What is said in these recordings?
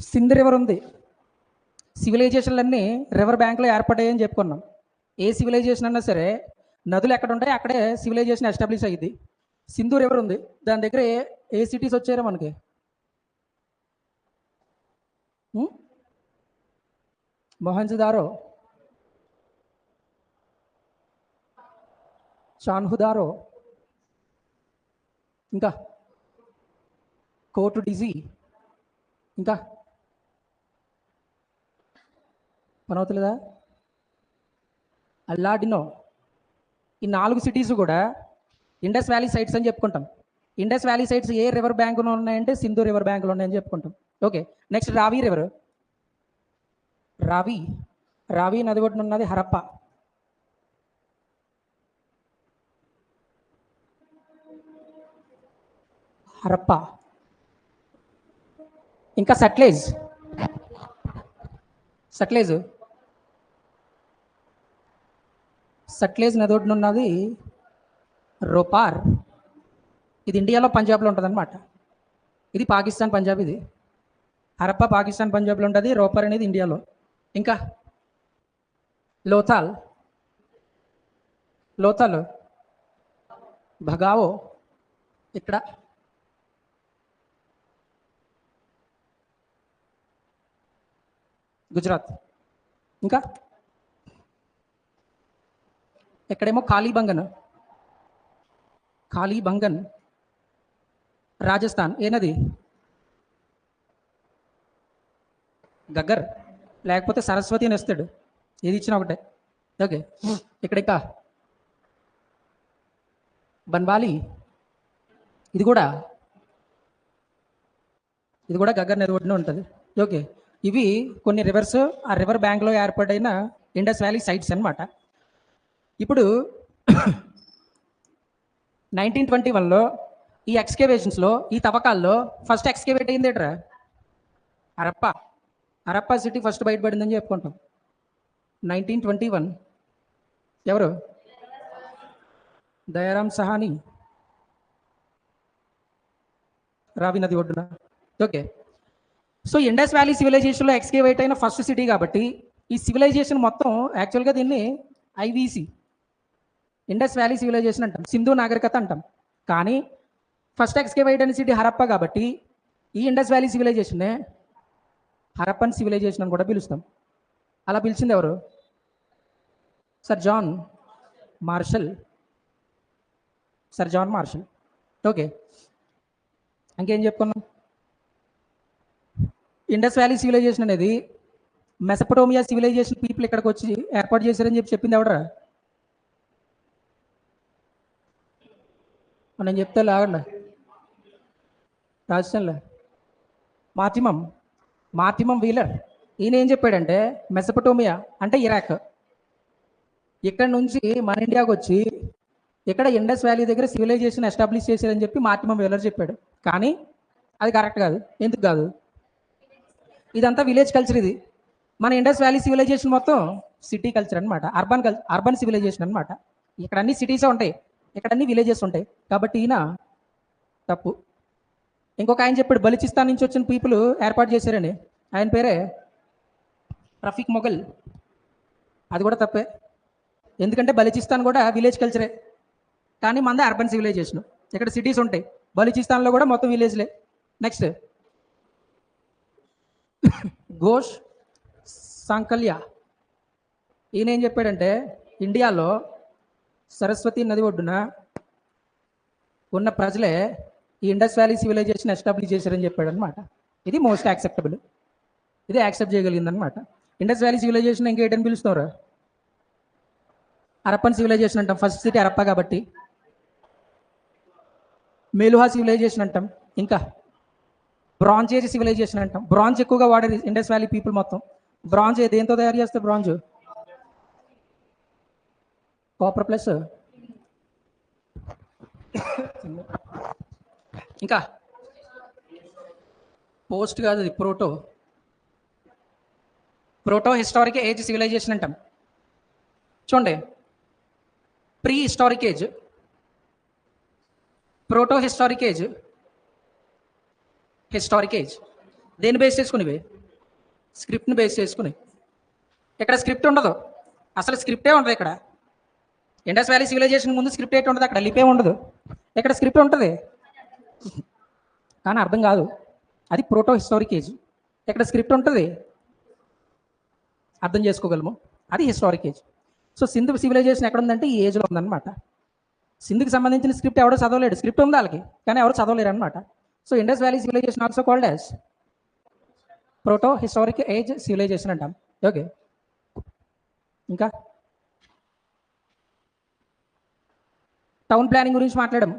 Sindh river ఉంది. సివిలైజేషన్లన్నీ river బ్యాంక్లో ఏర్పడ్డాయని చెప్పుకున్నాం. ఏ సివిలైజేషన్ అన్నా సరే నదులు ఎక్కడ ఉంటాయి అక్కడే సివిలైజేషన్ ఎస్టాబ్లిష్ అయ్యింది. సింధు రివర్ ఉంది, దాని దగ్గర ఏ సిటీస్ వచ్చారో మనకి? మొహంజదారో, చాన్హుదారో, ఇంకా కోటు డిజీ, ఇంకా పనవుతలేదా? అల్లాడినో. ఈ 4 సిటీస్ కూడా ఇండస్ వ్యాలీ సైట్స్ అని చెప్పుకుంటాం. ఇండస్ వ్యాలీ సైట్స్ ఏ రివర్ బ్యాంకులో ఉన్నాయంటే సింధు రివర్ బ్యాంకులో ఉన్నాయని చెప్పుకుంటాం. ఓకే, నెక్స్ట్ రావి రివర్. రావి నది ఒడ్డున ఉన్నది హరప్ప. ఇంకా సట్లేజ్ నది ఒడ్డున ఉన్నది రోపార్. ఇది ఇండియాలో పంజాబ్లో ఉంటుంది అనమాట. ఇది పాకిస్తాన్ పంజాబ్. ఇది హరప్ప పాకిస్తాన్ పంజాబ్లో ఉంటుంది, రోపార్ అనేది ఇండియాలో. ఇంకా లోథాల్ భగావో ఇక్కడ. గుజరాత్. ఇంకా ఎక్కడేమో కాళీబంగన్ రాజస్థాన్. ఏ నది? గగ్గర్, లేకపోతే సరస్వతి అని వస్తాడు, ఏది ఇచ్చినా ఒకటే. ఓకే, ఇక్కడ ఇంకా బన్వాలి. ఇది కూడా గగ్గర్ నది ఒడ్డున ఉంటుంది. ఓకే, ఇవి కొన్ని రివర్స్ ఆ రివర్ బ్యాంక్లో ఏర్పడైన ఇండస్ వ్యాలీ సైట్స్ అన్నమాట. ఇప్పుడు 1921లో ఈ ఎక్స్కేవేషన్స్లో, ఈ తవ్వకాల్లో ఫస్ట్ ఎక్స్కేవేట్ అయింది ఏంట్రా? హరప్పా సిటీ ఫస్ట్ బయటపడిందని చెప్పుకుంటాం. 1921 ఎవరు? దయారాం సహాని, రావి నది ఒడ్డున. ఓకే, సో ఇండస్ వ్యాలీ సివిలైజేషన్లో ఎక్స్కేవేట్ అయిన ఫస్ట్ సిటీ కాబట్టి ఈ సివిలైజేషన్ మొత్తం యాక్చువల్గా దీన్ని ఐవీసీ, ఇండస్ వ్యాలీ సివిలైజేషన్ అంటాం, సింధు నాగరికత అంటాం. కానీ ఫస్ట్ ఎక్స్కేవేట్ అయిన సిటీ హరప్ప కాబట్టి ఈ ఇండస్ వ్యాలీ సివిలైజేషన్నే హరప్పన్ సివిలైజేషన్ అని కూడా పిలుస్తాం. అలా పిలిచింది ఎవరు? Sir John martial. ఓకే, ఇంకేం చెప్పుకున్నాం? ఇండస్ వ్యాలీ సివిలైజేషన్ అనేది మెసపటోమియా సివిలైజేషన్ పీపుల్ ఇక్కడికి వచ్చి ఏర్పాటు చేశారని చెప్పింది ఎవడరా? నేను చెప్తే లాగండి. రాజస్థాన్లో మార్టిమం వీలర్. ఈయన ఏం చెప్పాడంటే మెసపటోమియా అంటే ఇరాక్, ఇక్కడ నుంచి మన ఇండియాకి వచ్చి ఇక్కడ ఇండస్ వ్యాలీ దగ్గర సివిలైజేషన్ ఎస్టాబ్లిష్ చేశారని చెప్పి మార్టిమం వీలర్ చెప్పాడు. కానీ అది కరెక్ట్ కాదు. ఎందుకు కాదు? ఇదంతా విలేజ్ కల్చర్. ఇది మన ఇండస్ వ్యాలీ సివిలైజేషన్ మొత్తం సిటీ కల్చర్ అనమాట, అర్బన్ సివిలైజేషన్ అనమాట. ఇక్కడ అన్ని సిటీసే ఉంటాయి, ఇక్కడ అన్ని విలేజెస్ ఉంటాయి. కాబట్టి ఈయన తప్పు. ఇంకొక ఆయన చెప్పాడు బలూచిస్తాన్ నుంచి వచ్చిన పీపుల్ ఏర్పాటు చేశారని, ఆయన పేరే రఫీక్ మొఘల్. అది కూడా తప్పే, ఎందుకంటే బలూచిస్తాన్ కూడా విలేజ్ కల్చరే, కానీ మనది అర్బన్ సివిలైజేషన్. ఇక్కడ సిటీస్ ఉంటాయి, బలూచిస్తాన్లో కూడా మొత్తం విలేజ్లే. నెక్స్ట్ ఘోష్ సాంకల్య. ఈయన ఏం చెప్పాడంటే ఇండియాలో సరస్వతి నది ఒడ్డున ఉన్న ప్రజలే ఈ ఇండస్ వ్యాలీ సివిలైజేషన్ ఎస్టాబ్లిష్ చేశారని చెప్పాడు అనమాట. ఇది మోస్ట్ యాక్సెప్టబుల్, ఇది యాక్సెప్ట్ చేయగలిగింది అనమాట. ఇండస్ వ్యాలీ సివిలైజేషన్ ఇంకేటని పిలుస్తున్నారు? హరప్పన్ సివిలైజేషన్ అంటాం, ఫస్ట్ సిటీ హరప్ప కాబట్టి. మేలుహా సివిలైజేషన్ అంటాం. ఇంకా బ్రాంజ్ ఏజ్ సివిలైజేషన్ అంటాం. బ్రాంజ్ ఎక్కువగా వాడేది ఇండస్ వ్యాలీ పీపుల్ మొత్తం. బ్రాంజ్ దేంతో తయారు చేస్తారు? బ్రాంజ్ కాపర్ ప్లస్ ఇంకా పోస్ట్ కాదు, అది ప్రోటో హిస్టారిక్ ఏజ్ సివిలైజేషన్ అంటాం. చూడండి, pre historic age, proto historic age, historic age. దేన్ని బేస్ చేసుకునివి? స్క్రిప్ట్ని బేస్ చేసుకుని. ఇక్కడ స్క్రిప్ట్ ఉండదు, అసలు స్క్రిప్టే ఉండదు. ఇక్కడ ఇండస్ వ్యాలీ సివిలైజేషన్ ముందు స్క్రిప్ట్ ఏంటి ఉండదు, అక్కడ లిపే ఉండదు. ఇక్కడ స్క్రిప్ట్ ఉంటుంది కానీ అర్థం కాదు, అది ప్రోటో హిస్టారిక్ ఏజ్. ఇక్కడ స్క్రిప్ట్ ఉంటుంది, అర్థం చేసుకోగలము, అది historic age. So Sindhu civilisation ఎక్కడ ఉందంటే ఈ ఏజ్లో ఉందన్నమాట. సింధుకి సంబంధించిన స్క్రిప్ట్ ఎవడో చదవలేడు, స్క్రిప్ట్ ఉంది వాళ్ళకి కానీ ఎవరు చదవలేరు అనమాట. So Indus valley civilisation also called as proto historic age civilisation అంటాం. ఓకే, ఇంకా టౌన్ ప్లానింగ్ గురించి మాట్లాడము.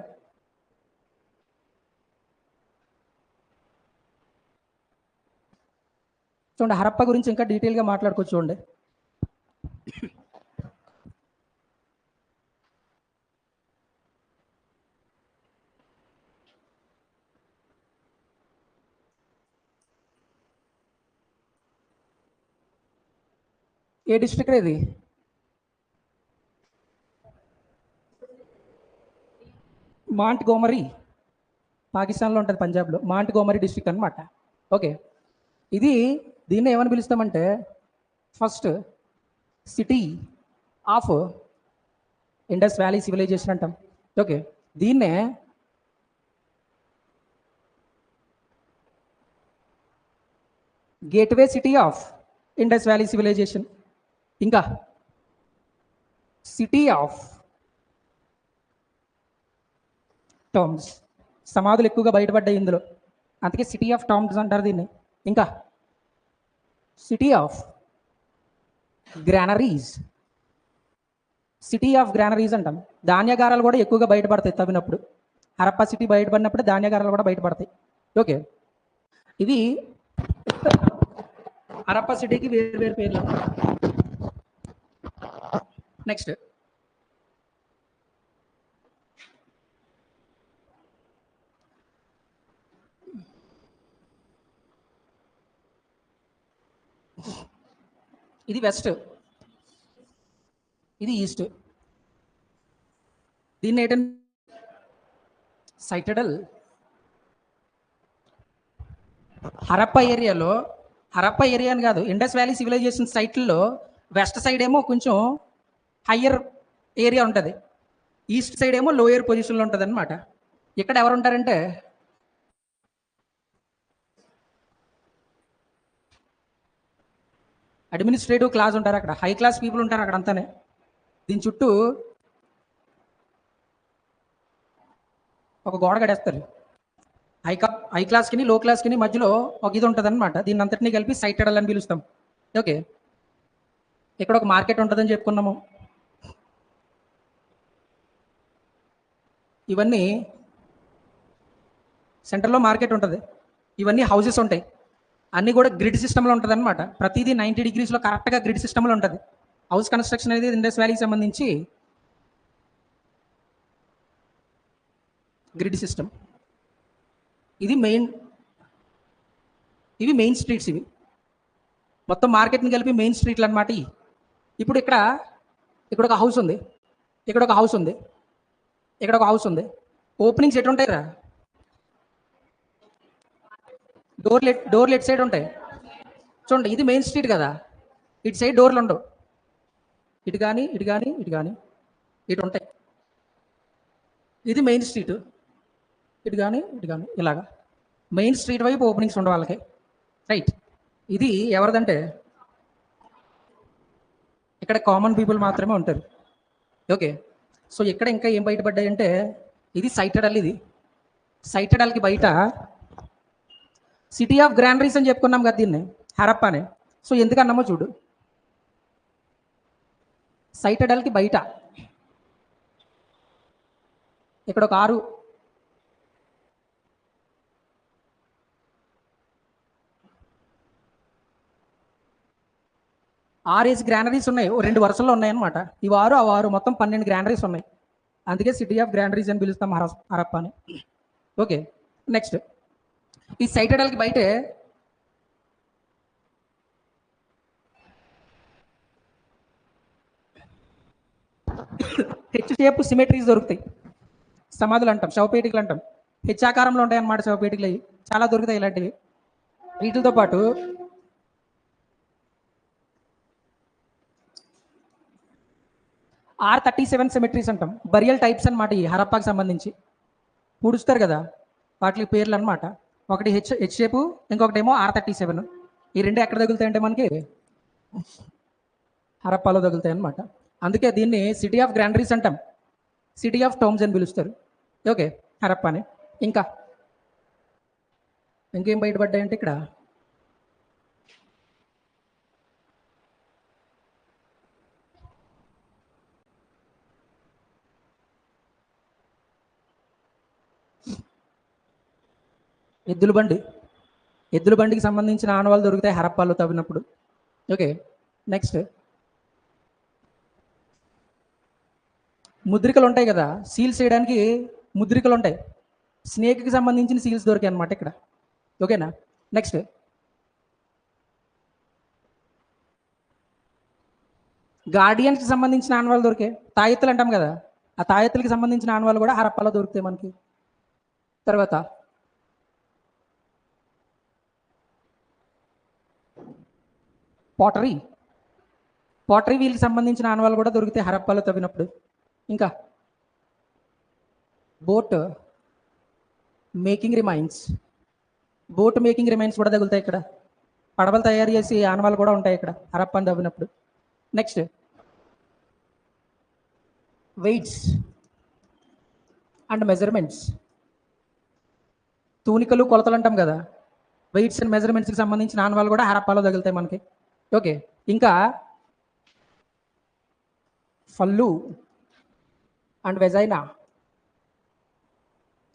చూడండి, హరప్ప గురించి ఇంకా డీటెయిల్గా మాట్లాడుకోవచ్చు. చూడండి, ఏ డిస్ట్రిక్ట్ ఇది? మాంట్ గోమరీ, పాకిస్తాన్లో ఉంటుంది, పంజాబ్లో మాంట్ గోమరీ డిస్ట్రిక్ట్ అనమాట. ఓకే, ఇది దీన్ని ఏమని పిలుస్తామంటే first city of Indus valley civilization అంటాం. ఓకే, దీన్నే gateway city of Indus valley civilization, ఇంకా సిటీ ఆఫ్ టాంబ్స్. సమాధులు ఎక్కువగా బయటపడ్డాయి ఇందులో, అందుకే సిటీ ఆఫ్ టాంబ్స్ అంటారు దీన్ని. ఇంకా city of granaries, city of granaries అంటాం. ధాన్యాగారాలు కూడా ఎక్కువగా బయటపడతాయి తవ్వినప్పుడు. హరప్పా సిటీ బయటపడినప్పుడు ధాన్యాగారాలు కూడా బయటపడతాయి. ఓకే, ఇది హరప్పా సిటీకి వేరు వేరు పేర్లు. నెక్స్ట్ ఇది వెస్ట్, ఇది ఈస్ట్. దీన్ని ఏంటంటే సైటడల్. హరప్పా ఏరియాలో, హరప్పా ఏరియా అని కాదు, ఇండస్ వ్యాలీ సివిలైజేషన్ సైట్లలో వెస్ట్ సైడ్ ఏమో కొంచెం హయ్యర్ ఏరియా ఉంటుంది, ఈస్ట్ సైడ్ ఏమో లోయర్ పొజిషన్లో ఉంటుంది అనమాట. ఇక్కడ ఎవరు ఉంటారంటే అడ్మినిస్ట్రేటివ్ క్లాస్ ఉంటారు, అక్కడ హై క్లాస్ పీపుల్ ఉంటారు అక్కడ అంతానే. దీని చుట్టూ ఒక గోడ కడేస్తారు. హై క్లాస్కి లో క్లాస్కి మధ్యలో ఒక ఇది ఉంటుంది అనమాట. దీన్ని అంతటినీ కలిపి సైటడల్ అని పిలుస్తాం. ఓకే, ఇక్కడ ఒక మార్కెట్ ఉంటుందని చెప్పుకున్నాము. ఇవన్నీ సెంటర్లో మార్కెట్ ఉంటుంది, ఇవన్నీ హౌసెస్ ఉంటాయి, అన్నీ కూడా గ్రిడ్ సిస్టంలో ఉంటుంది అనమాట. ప్రతిదీ 90 degreesలో కరెక్ట్గా గ్రిడ్ సిస్టంలో ఉంటుంది. హౌస్ కన్స్ట్రక్షన్ అనేది ఇండస్ వ్యాలీకి సంబంధించి గ్రిడ్ సిస్టమ్. ఇది మెయిన్, ఇవి మెయిన్ స్ట్రీట్స్, ఇవి మొత్తం మార్కెట్ని కలిపి మెయిన్ స్ట్రీట్లు అనమాట. ఇప్పుడు ఇక్కడ ఒక హౌస్ ఉంది, ఇక్కడ ఒక హౌస్ ఉంది, ఇక్కడ ఒక హౌస్ ఉంది. ఓపెనింగ్స్ ఎటు ఉంటాయి రా? డోర్లు ఎటు సైడ్ ఉంటాయి చూడండి. ఇది మెయిన్ స్ట్రీట్ కదా, ఇటు సైడ్ డోర్లు ఉండవు, ఇటు కానీ ఇటు కానీ ఇటు కానీ ఇటు ఉంటాయి. ఇది మెయిన్ స్ట్రీట్, ఇటు కానీ ఇలాగా మెయిన్ స్ట్రీట్ వైపు ఓపెనింగ్స్ ఉండవు వాళ్ళకి, రైట్. ఇది ఎవరిదంటే ఇక్కడ కామన్ పీపుల్ మాత్రమే ఉంటారు. ఓకే, సో ఇక్కడ ఇంకా ఏం బయటపడ్డాయంటే ఇది సైటడల్. ఇది సైటడల్కి బయట సిటీ ఆఫ్ గ్రానరీస్ అని చెప్పుకున్నాం కదా దీన్ని, హరప్పానే. సో ఎందుకన్నామో చూడు, సైటడల్కి బయట ఇక్కడ ఒక 6 గ్రానరీస్ ఉన్నాయి, 2 వరుసల్లో ఉన్నాయన్నమాట. ఈ వారు ఆ వారు మొత్తం 12 గ్రానరీస్ ఉన్నాయి, అందుకే సిటీ ఆఫ్ గ్రానరీస్ అని పిలుస్తాం హరప్పాని. ఓకే, నెక్స్ట్ ఈ సైటడల్కి బయటే హెచ్ షేప్ సిమెట్రీస్ దొరుకుతాయి, సమాధులు అంటాం, శవపేటికలు అంటాం. హెచ్ ఆకారంలో ఉంటాయి అన్నమాట శవపేటికలు, అవి చాలా దొరుకుతాయి ఇలాంటివి. వీటితో పాటు R37 సెమెట్రీస్ అంటాం, బరియల్ టైప్స్ అనమాట. ఈ హరప్పాకి సంబంధించి పూడుస్తారు కదా, వాటి పేర్లు అనమాట. ఒకటి హెచ్ షేపు, ఇంకొకటేమో R37. ఈ రెండు ఎక్కడ తగులుతాయంటే మనకి హరప్పాలో తగులుతాయి అనమాట. అందుకే దీన్ని సిటీ ఆఫ్ గ్రాండరీస్ అంటాం, సిటీ ఆఫ్ టోమ్స్ అని పిలుస్తారు. ఓకే, హరప్పాని. ఇంకేం బయటపడ్డాయంటే ఇక్కడ ఎద్దుల బండికి సంబంధించిన ఆనవాళ్ళు దొరుకుతాయి హరప్పాలో తవ్వినప్పుడు. ఓకే, నెక్స్ట్ ముద్రికలు ఉంటాయి కదా, సీల్స్ చేయడానికి ముద్రికలు ఉంటాయి. స్నేక్కి సంబంధించిన సీల్స్ దొరికాయి అనమాట ఇక్కడ. ఓకేనా, నెక్స్ట్ గార్డియన్స్కి సంబంధించిన ఆనవాళ్ళు దొరికాయి. తాయెత్తులు అంటాం కదా, ఆ తాయెత్తులకి సంబంధించిన ఆనవాళ్ళు కూడా హరప్పాలో దొరుకుతాయి మనకి. తర్వాత పాటరీ వీళ్ళకి సంబంధించిన ఆనవాళ్ళు కూడా దొరుకుతాయి హరప్పాలో తవ్వినప్పుడు. ఇంకా బోట్ మేకింగ్ రిమైన్స్ కూడా తగులుతాయి ఇక్కడ. పడవలు తయారు చేసి ఆనవాళ్ళు కూడా ఉంటాయి ఇక్కడ హరప్పాని తవ్వినప్పుడు. నెక్స్ట్ వెయిట్స్ అండ్ మెజర్మెంట్స్, తూనికలు కొలతలు అంటాం కదా, వెయిట్స్ అండ్ మెజర్మెంట్స్కి సంబంధించిన ఆనవాళ్ళు కూడా హరప్పాలో తగులుతాయి మనకి. ఓకే, ఇంకా ఫల్లు అండ్ వెజైనా,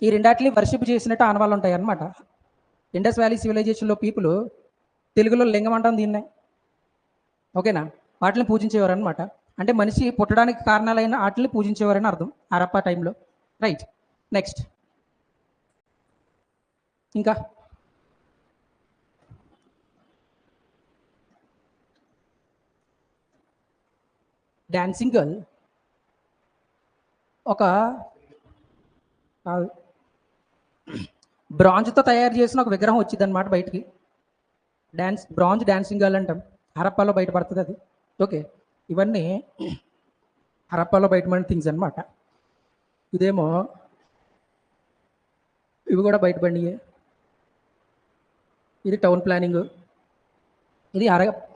ఈ రెండాటిని వర్షిప్ చేసినట్టు ఆనవాళ్ళు ఉంటాయి అన్నమాట. ఇండస్ వ్యాలీ సివిలైజేషన్లో పీపుల్, తెలుగులో లింగం అంటాం దీన్నే. ఓకేనా, వాటిని పూజించేవారు అనమాట. అంటే మనిషి పుట్టడానికి కారణాలైన వాటిని పూజించేవారని అర్థం హరప్పా టైంలో. రైట్, నెక్స్ట్ ఇంకా డాన్సింగ్ గర్ల్ ఒక బ్రాంజ్తో తయారు చేసిన ఒక విగ్రహం వచ్చింది అనమాట బయటికి. బ్రాంజ్ డాన్సింగ్ గర్ల్ అంటాం, హరప్పాలో బయటపడుతుంది అది. ఓకే, ఇవన్నీ హరప్పాలో బయటపడిన థింగ్స్ అనమాట. ఇదేమో ఇవి కూడా బయటపడినాయి. ఇది టౌన్ ప్లానింగ్, ఇది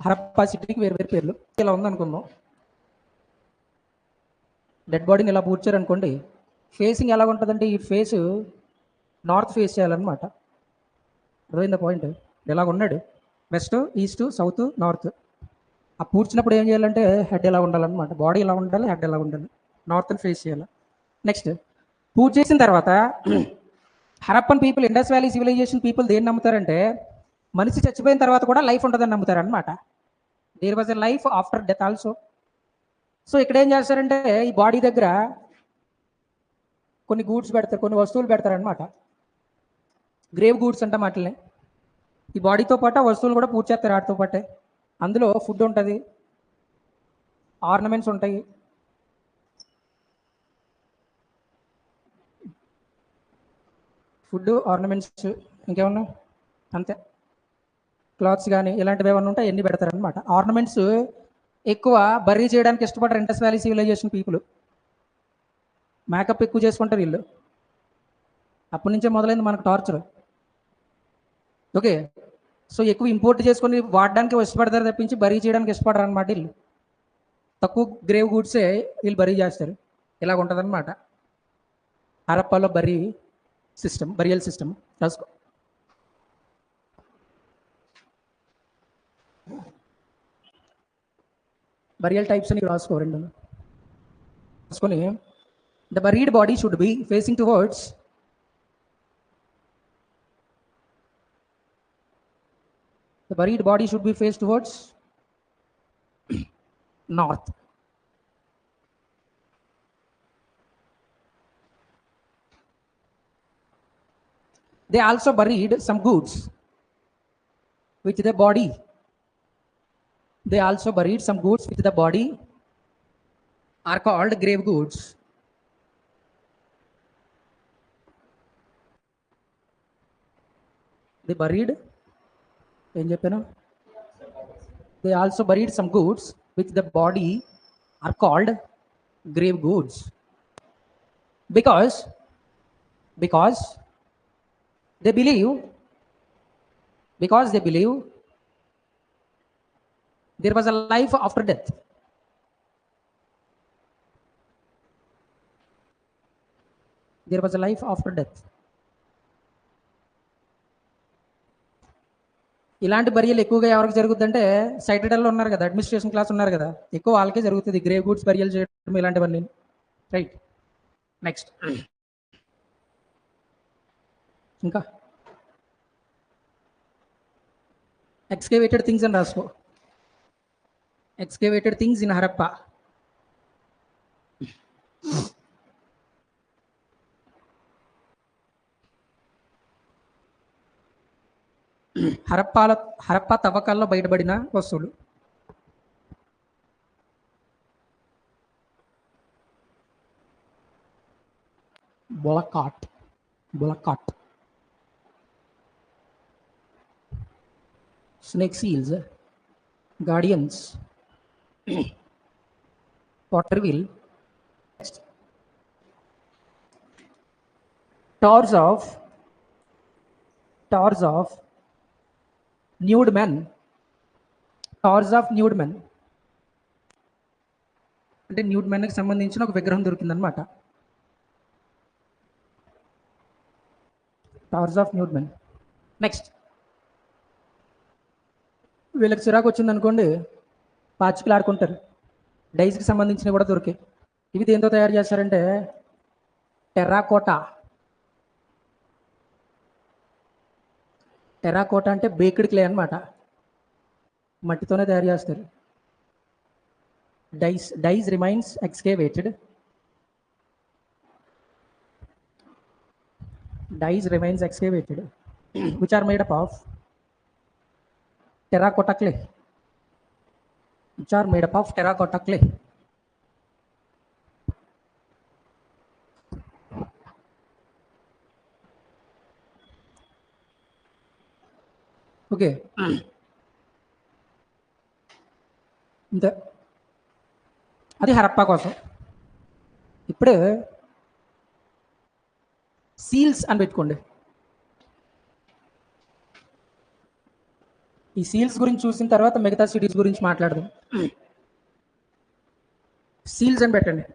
హరప్పా సిటీకి వేరు వేరు పేర్లు. ఇలా ఉందనుకుందాం, డెడ్ బాడీని ఇలా పూడ్చారు అనుకోండి, ఫేసింగ్ ఎలా ఉంటుందంటే ఈ ఫేస్ నార్త్ ఫేస్ చేయాలన్నమాట. అర్థమైందా పాయింట్? ఇలా ఉన్నాడు, వెస్ట్, ఈస్ట్, సౌత్, నార్త్. ఆ పూడ్చినప్పుడు ఏం చేయాలంటే హెడ్ ఎలా ఉండాలన్నమాట, బాడీ ఎలా ఉండాలి, హెడ్ ఎలా ఉండాలి, నార్త్ని ఫేస్ చేయాలి. నెక్స్ట్ పూజ చేసిన తర్వాత Harappan people, Indus valley civilisation people దేన్ని నమ్ముతారంటే మనిషి చచ్చిపోయిన తర్వాత కూడా లైఫ్ ఉంటుందని నమ్ముతారు అనమాట. There was a life after death also. So ఇక్కడ ఏం చేస్తారంటే ఈ బాడీ దగ్గర కొన్ని గూడ్స్ పెడతారు, కొన్ని వస్తువులు పెడతారనమాట. గ్రేవ్ గూడ్స్ అంటాం వాటిని. ఈ బాడీతో పాటు వస్తువులు కూడా పూజ చేస్తారు వాటితో పాటే. అందులో ఫుడ్ ఉంటుంది, ఆర్నమెంట్స్ ఉంటాయి, ఫుడ్, ఆర్నమెంట్స్, ఇంకేమన్నా అంతే, క్లాత్స్ కానీ ఇలాంటివి ఏమన్నా ఉంటే ఎన్ని పెడతారనమాట. ఆర్నమెంట్స్ ఎక్కువ బరీ చేయడానికి ఇష్టపడరు Indus valley civilisation people. Makeup ఎక్కువ చేసుకుంటారు వీళ్ళు. అప్పటి నుంచే మొదలైంది మనకు టార్చర్. ఓకే, సో ఎక్కువ ఇంపోర్ట్ చేసుకొని వాడడానికి ఇష్టపడతారు తప్పించి బరీ చేయడానికి ఇష్టపడరు అనమాట వీళ్ళు. తక్కువ గ్రేవ్ గూడ్సే వీళ్ళు బరీ చేస్తారు. ఇలాగ ఉంటుంది అనమాట హరప్పాలో బరియల్ సిస్టమ్. రాసుకో. బరియల్ టైప్స్ అని రాసుకో, రెండు రాసుకొని, the buried body should be facing towards north. They also buried some goods with the body. Are called grave goods. They buried ఏం చెప్పాను? They also buried some goods which the body are called grave goods because they believe there was a life after death. There was a life after death. ఇలాంటి బరియలు ఎక్కువగా ఎవరికి జరుగుతుందంటే సైటడల్లో ఉన్నారు కదా, administration class ఉన్నారు కదా, ఎక్కువ వాళ్ళకే జరుగుతుంది గ్రేవ్ గూడ్స్ బరియలు చేయడం ఇలాంటివన్నీ. రైట్, నెక్స్ట్ ఇంకా ఎక్స్కేవేటెడ్ థింగ్స్ అని రాసుకో. ఎక్స్కేవేటెడ్ థింగ్స్ ఇన్ హరప్ప. హరప్పా తవ్వకాల్లో బయటపడిన వస్తువులు. బొలకాట్, snake seals, guardians, water wheel, towers of nude men. అంటే న్యూడ్ మెన్కి సంబంధించిన ఒక విగ్రహం దొరికిందనమాట. Towers of nude men. Next, వీళ్ళకి చిరాకు వచ్చింది అనుకోండి, పాచికలు ఆడుకుంటారు. డైస్కి సంబంధించినవి కూడా దొరికాయి. ఇవి దేంతో తయారు చేస్తారంటే టెర్రాకోటా అంటే బేక్డ్ క్లే అనమాట, మట్టితోనే తయారు చేస్తారు. Dice remains excavated. which are made up of terracotta clay. Okay, ఇంతే. అది హరప్పా కోసం. ఇప్పుడు సీల్స్ అని పెట్టుకోండి. ఈ సీల్స్ గురించి చూసిన తర్వాత మిగతా సిటీస్ గురించి మాట్లాడదాం. సీల్స్ అని పెట్టండి.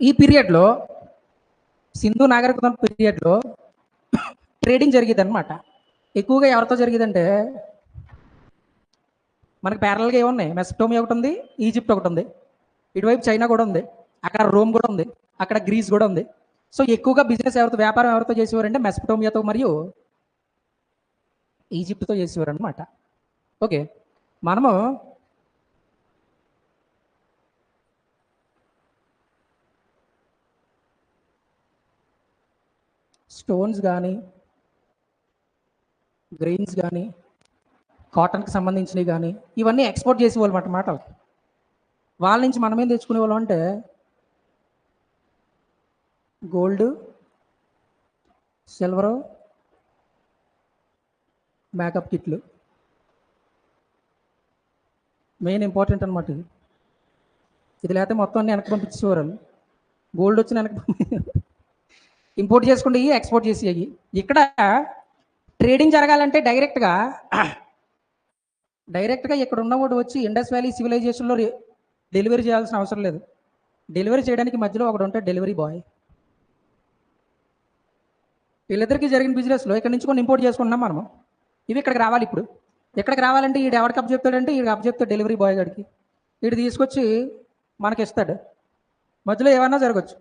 ఈ పీరియడ్లో, సింధు నాగరికత పీరియడ్లో ట్రేడింగ్ జరిగేది అనమాట. ఎక్కువగా ఎవరితో జరిగేదంటే, మనకి ప్యారల్గా ఏమున్నాయి, మెసపోటోమియా ఒకటి ఉంది, ఈజిప్ట్ ఒకటి ఉంది, ఇటువైపు చైనా కూడా ఉంది, అక్కడ రోమ్ కూడా ఉంది, అక్కడ గ్రీస్ కూడా ఉంది. సో ఎక్కువగా బిజినెస్ వ్యాపారం ఎవరితో చేసేవారంటే మెసపోటోమియాతో మరియు ఈజిప్ట్తో చేసేవారు అనమాట. ఓకే, మనము స్టోన్స్ కానీ, గ్రెయిన్స్ కానీ, కాటన్కి సంబంధించినవి కానీ ఇవన్నీ ఎక్స్పోర్ట్ చేసేవాళ్ళు అన్నమాట. వాళ్ళ నుంచి మనం ఏం తెచ్చుకునేవాళ్ళం అంటే గోల్డ్, సిల్వరు, మేకప్ కిట్లు మెయిన్ ఇంపార్టెంట్ అనమాట. ఇది లేకపోతే మొత్తం అన్ని వెనక్కి పంపించేవారు. గోల్డ్ వచ్చి వెనక్కి ఇంపోర్ట్ చేసుకుంటే ఎక్స్పోర్ట్ చేసేవి. ఇక్కడ ట్రేడింగ్ జరగాలంటే డైరెక్ట్గా ఇక్కడ ఉన్నవాడు వచ్చి ఇండస్ వ్యాలీ సివిలైజేషన్లో డెలివరీ చేయాల్సిన అవసరం లేదు. డెలివరీ చేయడానికి మధ్యలో ఒకడు ఉంటాడు, డెలివరీ బాయ్. వీళ్ళిద్దరికీ జరిగిన బిజినెస్లో ఇక్కడ నుంచి కొన్ని ఇంపోర్ట్ చేసుకుంటున్నాం మనము. ఇవి ఇక్కడికి రావాలి. ఇప్పుడు ఇక్కడికి రావాలంటే ఈడు ఎవరికి అప్ చెప్తాడంటే ఈడు అప్ చెప్తాడు డెలివరీ బాయ్ గారికి. వీడు తీసుకొచ్చి మనకి ఇస్తాడు. మధ్యలో ఏమన్నా జరగచ్చు.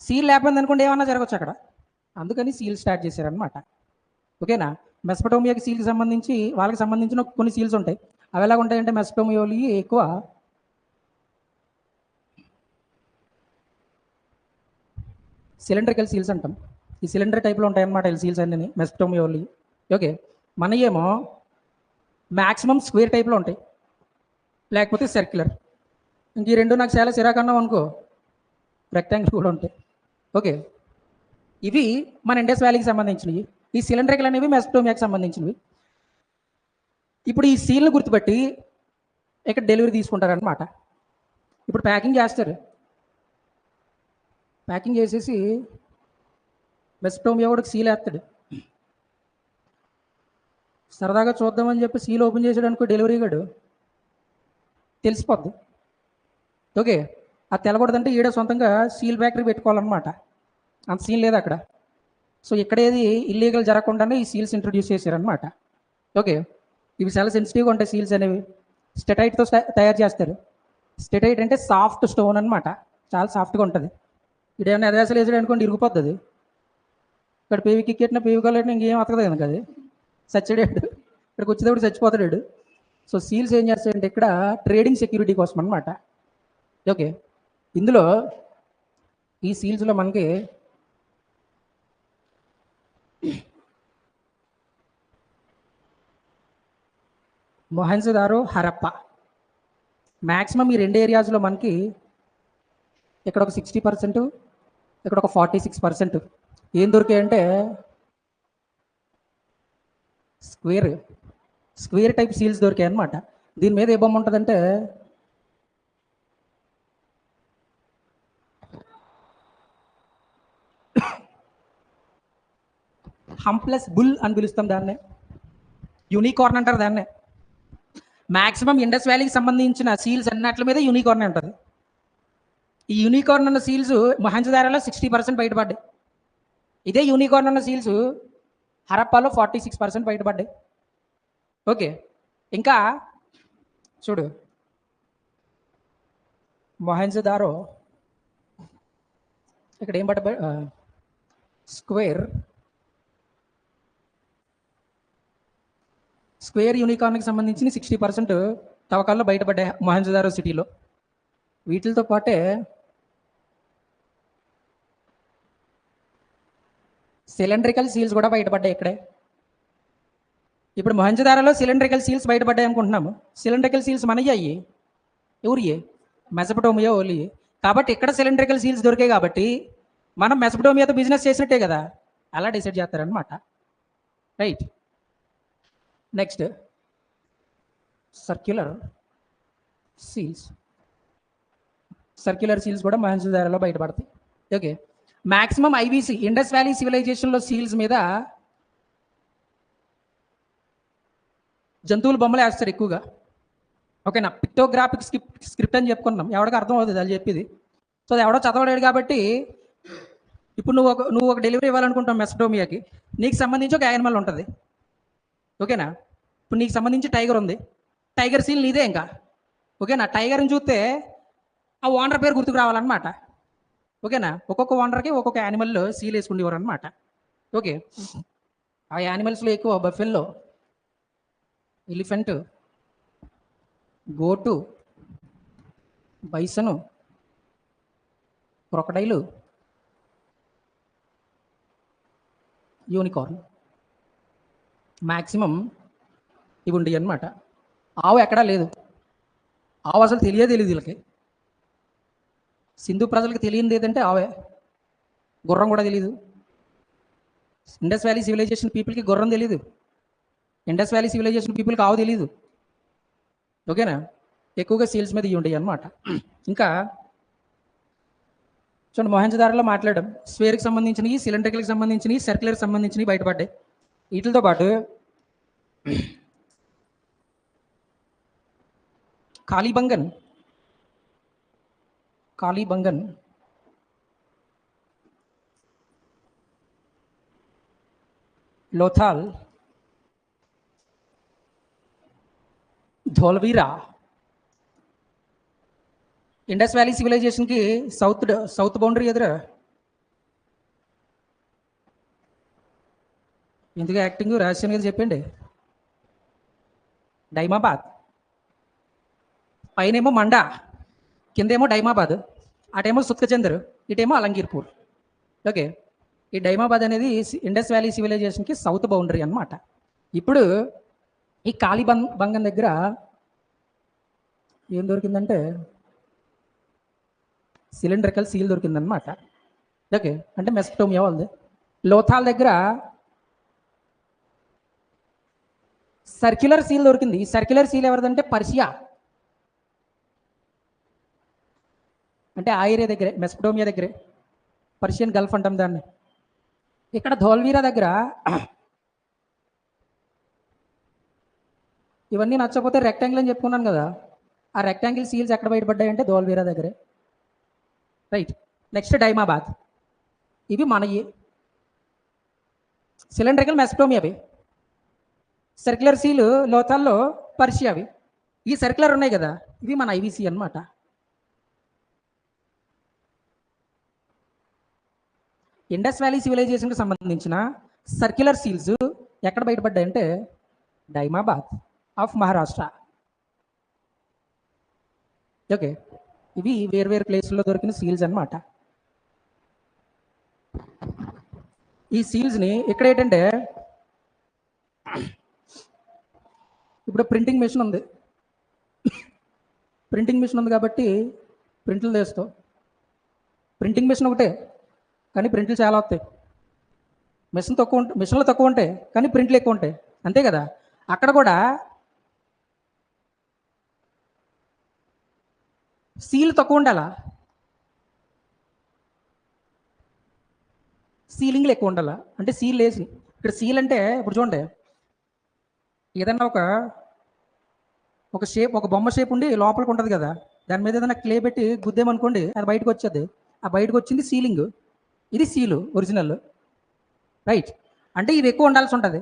సీల్ లేకపోయింది అనుకోండి ఏమన్నా జరగచ్చు అక్కడ. అందుకని సీల్ స్టార్ట్ చేశారనమాట. ఓకేనా. మెసపటోమియాకి సీల్కి సంబంధించి వాళ్ళకి సంబంధించిన కొన్ని సీల్స్ ఉంటాయి. అవి ఎలా ఉంటాయంటే మెసపటోమియోలి ఎక్కువ సిలిండ్రికల్ సీల్స్ అంటాం. ఈ సిలిండర్ టైప్లో ఉంటాయన్నమాట ఈ సీల్స్ అన్నీ మెసపటోమియోలి. ఓకే. మన ఏమో మ్యాక్సిమం స్క్వేర్ టైప్లో ఉంటాయి, లేకపోతే సర్క్యులర్. ఇంక ఈ రెండు నాకు చాలా సిరాకన్నాం అనుకో, రెక్టాంగిల్ కూడా ఉంటాయి. ఓకే. ఇవి మన ఇండస్ వ్యాలీకి సంబంధించినవి. ఈ సిలిండ్రికల్ అనేవి మెసపటోమియాకి సంబంధించినవి. ఇప్పుడు ఈ సీల్ని గుర్తుపెట్టి ఇక్కడ డెలివరీ తీసుకుంటారనమాట. ఇప్పుడు ప్యాకింగ్ చేస్తారు. ప్యాకింగ్ చేసేసి మెసపటోమియా కూడా సీల్ వేస్తాడు. సరదాగా చూద్దామని చెప్పి సీల్ ఓపెన్ చేసాడు అనుకో, డెలివరీ గాడు తెలిసిపోద్ది. ఓకే. అది తెలకూడదంటే ఈడ సొంతంగా సీల్ ఫ్యాక్టరీ పెట్టుకోవాలన్నమాట. అంత సీల్ లేదు అక్కడ. సో ఇక్కడేది ఇల్లీగల్ జరగకుండానే ఈ సీల్స్ ఇంట్రొడ్యూస్ చేశారనమాట. ఓకే. ఇవి చాలా సెన్సిటివ్గా ఉంటాయి సీల్స్ అనేవి. స్టెటైట్తో తయారు చేస్తారు. స్టెటైట్ అంటే సాఫ్ట్ స్టోన్ అనమాట, చాలా సాఫ్ట్గా ఉంటుంది. ఇక్కడ ఏమైనా అదేసలు వేసాడు అనుకోండి ఇరిగిపోతుంది. ఇక్కడ పేవి కిక్కెట్టిన పేవి కాలేటిన ఇంకేం అతకదు కనుక అది చచ్చాడాడు. ఇక్కడికి వచ్చేటప్పుడు చచ్చిపోతాడు. సో సీల్స్ ఏం చేస్తాడంటే ఇక్కడ ట్రేడింగ్ సెక్యూరిటీ కోసం అనమాట. ఓకే. ఇందులో ఈ సీల్స్లో మనకి మొహంజదారో హరప్ప మ్యాక్సిమం ఈ రెండు ఏరియాస్లో మనకి ఇక్కడ ఒక 60%, ఇక్కడ ఒక 46% ఏం దొరికాయంటే స్క్వేర్ టైప్ సీల్స్ దొరికాయి అనమాట. దీని మీద ఏ బొమ్మ ఉంటుందంటే హంప్లెస్ బుల్ అని పిలుస్తాం దాన్నే, యూనికార్న్ అంటారు దాన్నే. మ్యాక్సిమం ఇండస్ వ్యాలీకి సంబంధించిన సీల్స్ అన్నిటి మీద యూనికార్న్ ఉంటుంది. ఈ యూనికార్న్ ఉన్న సీల్స్ మొహంజదారోలో 60% బయటపడ్డాయి. ఇదే యూనికార్న్ ఉన్న సీల్స్ హరప్పాలో 46% బయటపడ్డాయి. ఓకే. ఇంకా చూడు, మొహంజదారో ఇక్కడ ఏం పడ్డ స్క్వేర్ యూనికార్న్కి సంబంధించిన 60% తవ్వకాల్లో బయటపడ్డాయి మొహంజదారో సిటీలో. వీటితో పాటే సిలిండ్రికల్ సీల్స్ కూడా బయటపడ్డాయి ఇక్కడే. ఇప్పుడు మొహంజదారోలో సిలిండ్రికల్ సీల్స్ బయటపడ్డాయి అనుకుంటున్నాము. సిలిండ్రికల్ సీల్స్ మనయ్యి అయ్యి ఎవరివి? మెసపటోమియా ఓలి. కాబట్టి ఇక్కడ సిలిండ్రికల్ సీల్స్ దొరికాయి కాబట్టి మనం మెసపటోమియాతో బిజినెస్ చేసినట్టే కదా, అలా డిసైడ్ చేస్తారనమాట. రైట్. నెక్స్ట్ సర్క్యులర్ సీల్స్ కూడా మొహంజదారోలో బయటపడతాయి. Okay. Maximum IVC Indus valley సివిలైజేషన్లో సీల్స్ మీద జంతువుల బొమ్మలు వేస్తారు ఎక్కువగా. ఓకేనా. పిక్టోగ్రాఫిక్ స్క్రిప్ట్ అని చెప్పుకున్నాం, ఎవరికి అర్థం అవుతుంది అది చెప్పేది. సో అది ఎవడో చదవలేడు కాబట్టి ఇప్పుడు నువ్వు ఒక డెలివరీ ఇవ్వాలనుకుంటావు మెసపటోమియాకి, నీకు సంబంధించి ఒక యానిమల్ ఉంటుంది. ఓకేనా. ఇప్పుడు నీకు సంబంధించి టైగర్ ఉంది, టైగర్ సీల్ నీదే ఇంకా. ఓకేనా. టైగర్ని చూస్తే ఆ ఓనర్ పేరు గుర్తుకు రావాలన్నమాట. ఓకేనా. ఒక్కొక్క ఓనర్కి ఒక్కొక్క యానిమల్ సీల్ వేసుకునేవారు అనమాట. ఓకే. ఆ యానిమల్స్లో ఎక్కువ buffalo, elephant, goat, bison, crocodile, unicorn maximum ఇవి ఉండేవి అనమాట. ఆవు ఎక్కడా లేదు. ఆవు అసలు తెలియదు వీళ్ళకి. సింధు ప్రజలకు తెలియనిది ఏదంటే ఆవే. గుర్రం కూడా తెలియదు. ఇండస్ వ్యాలీ సివిలైజేషన్ పీపుల్కి గుర్రం తెలీదు. ఇండస్ వ్యాలీ సివిలైజేషన్ పీపుల్కి ఆవు తెలీదు. ఓకేనా. ఎక్కువగా సీల్స్ మీద ఇవి ఉండేవి అనమాట. ఇంకా చూడండి, మొహంజదారోలో మాట్లాడడం స్క్వేర్కి సంబంధించినవి, సిలిండ్రికల్కి సంబంధించినవి, సర్క్యులర్కి సంబంధించినవి బయటపడ్డాయి. వీటితో పాటు కాళీబంగన్, లోథాల్, ధోల్వీరా ఇండస్ వ్యాలీ సివిలైజేషన్కి సౌత్ బౌండరీ ఎదురు ఎందుకు యాక్టింగ్ రహస్యం మీద చెప్పండి. డైమాబాద్ పైనేమో మండా, కిందేమో డైమాబాద్, అటేమో సుత్కచందర్, ఇటేమో అలంగీర్పూర్. ఓకే, ఈ డైమాబాద్ అనేది ఇండస్ వ్యాలీ సివిలైజేషన్కి సౌత్ బౌండరీ అన్నమాట. ఇప్పుడు ఈ బంగం దగ్గర ఏం దొరికిందంటే సిలిండ్రికల్ సీల్ దొరికిందనమాట. ఓకే, అంటే మెసపటోమియా వాళ్ళది. లోథాల్ దగ్గర సర్క్యులర్ సీల్ దొరికింది. ఈ సర్క్యులర్ సీల్ ఎవరిదంటే పర్షియా, అంటే ఆ ఏరియా దగ్గరే, మెసపటోమియా దగ్గరే, పర్షియన్ గల్ఫ్ అంటాం దాన్ని. ఇక్కడ ధోల్వీరా దగ్గర ఇవన్నీ నచ్చకపోతే రెక్టాంగిల్ అని చెప్పుకున్నాను కదా, ఆ రెక్టాంగిల్ సీల్స్ ఎక్కడ బయటపడ్డాయంటే ధోల్వీరా దగ్గరే. Right, next Daimabad. ఇవి మనవి. సిలిండ్రికల్ మెసపటోమియావి, సర్క్యులర్ సీలు లోతాల్లో పర్షియావి. ఈ సర్క్యులర్ ఉన్నాయి కదా, ఇవి మన ఐవిసి అన్నమాట. ఇండస్ వ్యాలీ సివిలైజేషన్కి సంబంధించిన సర్క్యులర్ సీల్స్ ఎక్కడ బయటపడ్డాయంటే డైమాబాద్ ఆఫ్ మహారాష్ట్ర. ఓకే, ఇవి వేర్వేరు ప్లేసుల్లో దొరికిన సీల్స్ అన్నమాట. ఈ సీల్స్ని ఇక్కడ ఏంటంటే ఇప్పుడు ప్రింటింగ్ మిషన్ ఉంది. ప్రింటింగ్ మిషన్ ఉంది కాబట్టి ప్రింట్లు తీస్తావు. ప్రింటింగ్ మిషన్ ఒకటే కానీ ప్రింట్లు చాలా వస్తాయి. మిషన్లు తక్కువ ఉంటాయి కానీ ప్రింట్లు ఎక్కువ ఉంటాయి, అంతే కదా. అక్కడ కూడా సీల్ తక్కువ ఉండాలా, సీలింగ్లు ఎక్కువ ఉండాలా. అంటే సీల్ వేసి ఇక్కడ సీల్ అంటే ఇప్పుడు చూడండి, ఏదన్నా ఒక షేప్, ఒక బొమ్మ షేప్ ఉండి లోపలికి ఉంటుంది కదా, దాని మీద ఏదైనా క్లే పెట్టి గుద్దేమనుకోండి అది బయటకు వచ్చేది. ఆ బయటకు వచ్చింది సీలింగ్, ఇది సీలు ఒరిజినల్. రైట్, అంటే ఇవి ఎక్కువ ఉండాల్సి ఉంటుంది.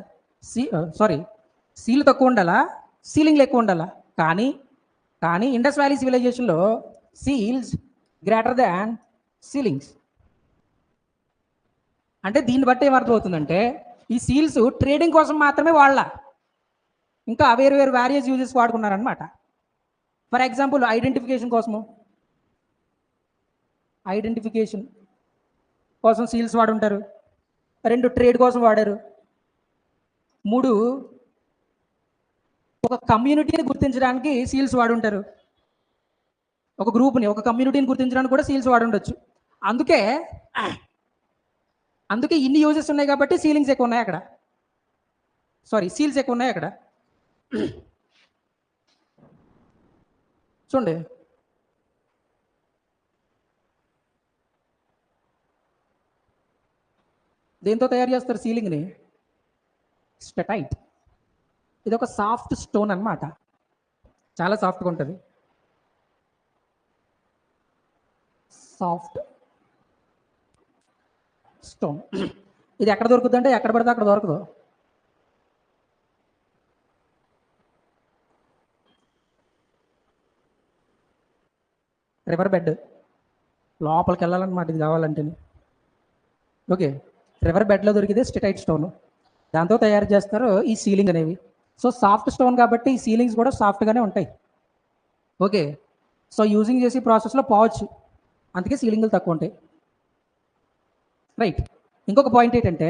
సీల్ తక్కువ ఉండాలా, సీలింగ్లు ఎక్కువ ఉండాలా. కానీ ఇండస్ వ్యాలీ సివిలైజేషన్లో సీల్స్ గ్రేటర్ దాన్ సీలింగ్స్. అంటే దీన్ని బట్టి ఏమర్థమవుతుందంటే ఈ సీల్స్ ట్రేడింగ్ కోసం మాత్రమే ఇంకా వేరు వేరియస్ యూజెస్ వాడుకున్నారనమాట. ఫర్ ఎగ్జాంపుల్ ఐడెంటిఫికేషన్ కోసం సీల్స్ వాడుంటారు. 2 ట్రేడ్ కోసం వాడారు. 3 ఒక కమ్యూనిటీని గుర్తించడానికి సీల్స్ వాడుంటారు. ఒక గ్రూప్ని, ఒక కమ్యూనిటీని గుర్తించడానికి కూడా సీల్స్ వాడుండొచ్చు. అందుకే ఇన్ని యూజెస్ ఉన్నాయి కాబట్టి సీలింగ్స్ ఎక్కువ ఉన్నాయి అక్కడ, సీల్స్ ఎక్కువ ఉన్నాయి అక్కడ. చూడండి, దేంతో తయారు చేస్తారు సీలింగ్ని? స్టెటైట్. ఇది ఒక సాఫ్ట్ స్టోన్ అన్నమాట, చాలా సాఫ్ట్గా ఉంటుంది. Soft stone. ఇది ఎక్కడ దొరుకుతుంది అంటే ఎక్కడ పడితే అక్కడ దొరకదు. రివర్ బెడ్ లోపలికి వెళ్ళాలన్నమాట ఇది కావాలంటే. ఓకే, రివర్ బెడ్లో దొరికితే స్టెటైట్ స్టోన్, దాంతో తయారు చేస్తారు ఈ సీలింగ్ అనేవి. సాఫ్ట్ స్టోన్ కాబట్టి ఈ సీలింగ్స్ కూడా సాఫ్ట్గానే ఉంటాయి. ఓకే, యూజింగ్ చేసే ప్రాసెస్లో పోవచ్చు, అందుకే సీలింగ్లు తక్కువ ఉంటాయి. రైట్, ఇంకొక పాయింట్ ఏంటంటే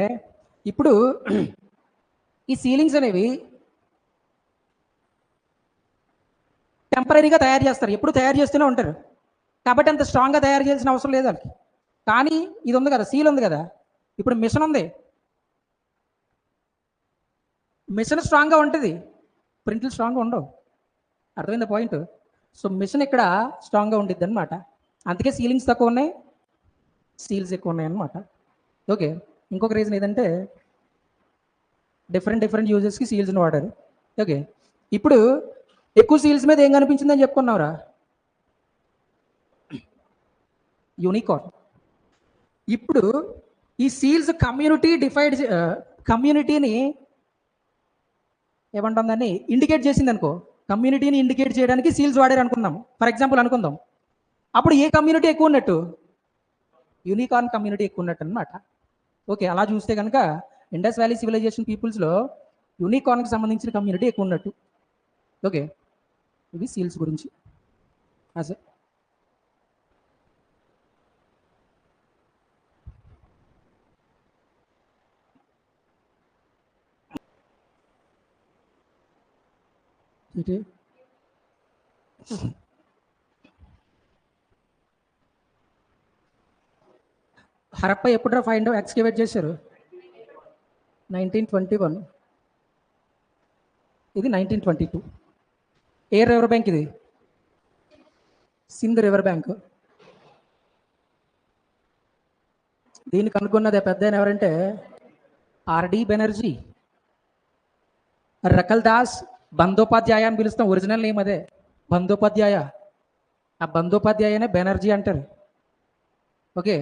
ఇప్పుడు ఈ సీలింగ్స్ అనేవి టెంపరీగా తయారు చేస్తారు, ఎప్పుడు తయారు చేస్తూనే ఉంటారు కాబట్టి అంత స్ట్రాంగ్గా తయారు చేయాల్సిన అవసరం లేదు వాళ్ళకి. కానీ ఇది ఉంది కదా, సీల్ ఉంది కదా, ఇప్పుడు మిషన్ ఉంది, మిషన్ స్ట్రాంగ్గా ఉంటుంది, ప్రింట్లు స్ట్రాంగ్గా ఉండవు. అర్థమైంది పాయింట్? మిషన్ ఇక్కడ స్ట్రాంగ్గా ఉండిద్ది అనమాట. అందుకే సీలింగ్స్ తక్కువ ఉన్నాయి, సీల్స్ ఎక్కువ ఉన్నాయి అన్నమాట. ఓకే, ఇంకొక రీజన్ ఏదంటే డిఫరెంట్ యూజెస్కి సీల్స్ని వాడారు. ఓకే, ఇప్పుడు ఎక్కువ సీల్స్ మీద ఏం కనిపించిందని చెప్పుకున్నావురా? యూనికార్న్. ఇప్పుడు ఈ సీల్స్ కమ్యూనిటీని ఏమంటుందని ఇండికేట్ చేసింది అనుకో, కమ్యూనిటీని ఇండికేట్ చేయడానికి సీల్స్ వాడారు అనుకుందాం, ఫర్ ఎగ్జాంపుల్ అనుకుందాం. అప్పుడు ఏ కమ్యూనిటీ ఎక్కువ ఉన్నట్టు? యూనికార్న్ కమ్యూనిటీ ఎక్కువ ఉన్నట్టు అనమాట. ఓకే, అలా చూస్తే కనుక ఇండస్ వ్యాలీ సివిలైజేషన్ పీపుల్స్లో యూనికార్న్కి సంబంధించిన కమ్యూనిటీ ఎక్కువ ఉన్నట్టు. ఓకే, ఇవి సీల్స్ గురించి. అసలు హరప్ప ఎప్పుడు ఫైండ్ ఎక్స్కవేట్ చేశారు? 1921. ఇది 1922. ఏ రివర్ బ్యాంక్ ఇది? Sindh river bank. దీన్ని కనుక్కున్నది పెద్ద ఎవరంటే ఆర్డి బెనర్జీ. రకల్ దాస్ బందోపాధ్యాయ అని పిలుస్తాం, ఒరిజినల్ నేమ్ అదే, బందోపాధ్యాయ. ఆ బందోపాధ్యాయనే బెనర్జీ అంటారు. Okay,